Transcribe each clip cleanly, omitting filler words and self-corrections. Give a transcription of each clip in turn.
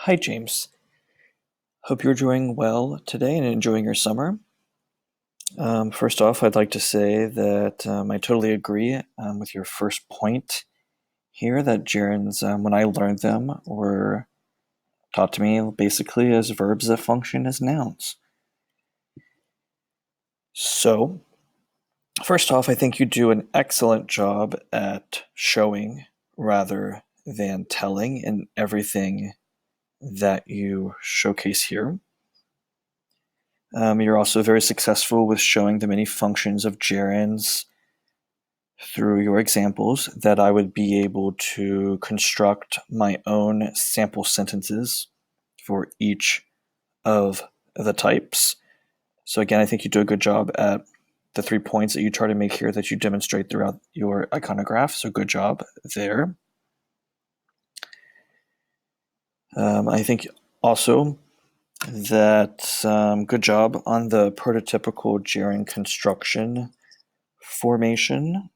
Hi, James. Hope you're doing well today and enjoying your summer. First off, I'd like to say that I totally agree with your first point here that gerunds, when I learned them, were taught to me basically as verbs that function as nouns. So, first off, I think you do an excellent job at showing rather than telling in everything that you showcase here. You're also very successful with showing the many functions of gerunds through your examples that I would be able to construct my own sample sentences for each of the types. So again, I think you do a good job at the 3 points that you try to make here that you demonstrate throughout your iconograph. So good job there. I think also that good job on the prototypical gerund construction formation,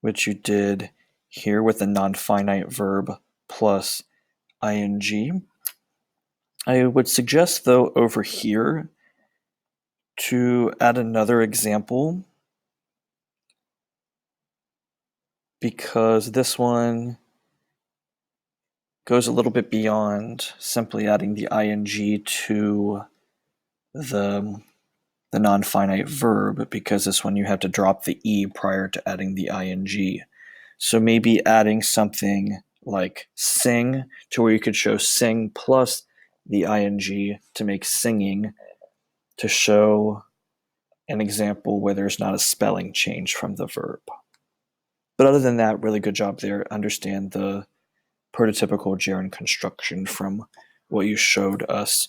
which you did here with the non-finite verb plus ing. I would suggest, though, over here to add another example, because this one goes a little bit beyond simply adding the ing to the non-finite verb, because this one you have to drop the e prior to adding the ing. So maybe adding something like sing to where you could show sing plus the ing to make singing, to show an example where there's not a spelling change from the verb. But other than that, really good job there. Understand the prototypical gerund construction from what you showed us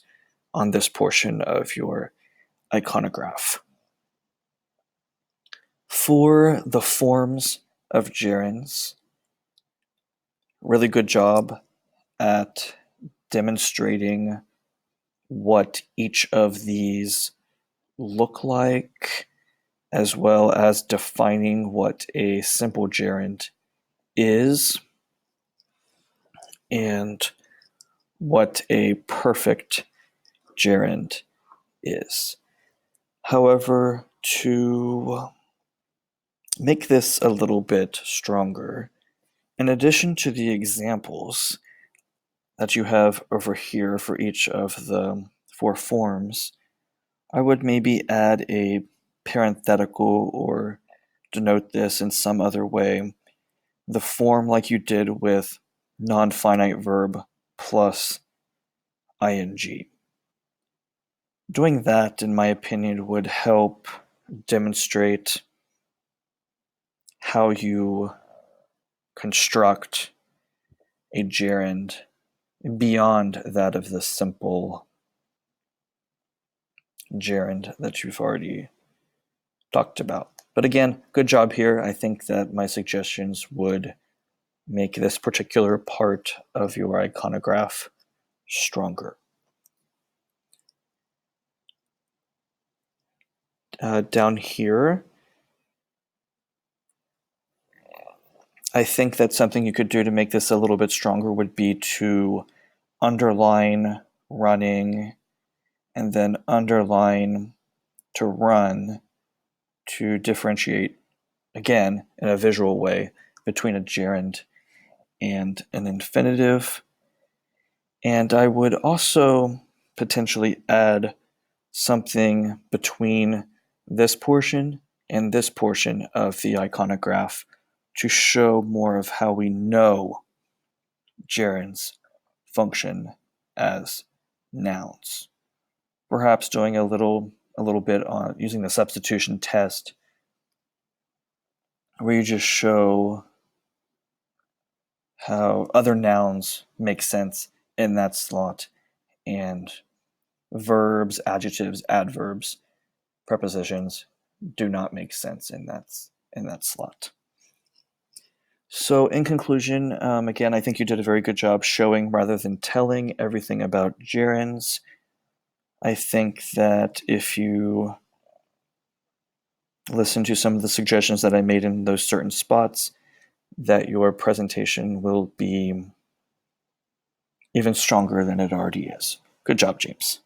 on this portion of your iconograph. For the forms of gerunds, really good job at demonstrating what each of these look like, as well as defining what a simple gerund is and what a perfect gerund is. However, to make this a little bit stronger, in addition to the examples that you have over here for each of the 4 forms, I would maybe add a parenthetical or denote this in some other way. The form like you did with non-finite verb plus ing. Doing that, in my opinion, would help demonstrate how you construct a gerund beyond that of the simple gerund that you've already talked about. But again, good job here. I think that my suggestions would make this particular part of your iconograph stronger. Down here, I think that something you could do to make this a little bit stronger would be to underline running and then underline to run, to differentiate, again, in a visual way, between a gerund and an infinitive. And I would also potentially add something between this portion and this portion of the iconograph to show more of how we know gerunds function as nouns. Perhaps doing a little bit on using the substitution test, where you just show how other nouns make sense in that slot, and verbs, adjectives, adverbs, prepositions do not make sense in that slot. So in conclusion, again, I think you did a very good job showing rather than telling everything about gerunds. I think that if you listen to some of the suggestions that I made in those certain spots, that your presentation will be even stronger than it already is. Good job, James.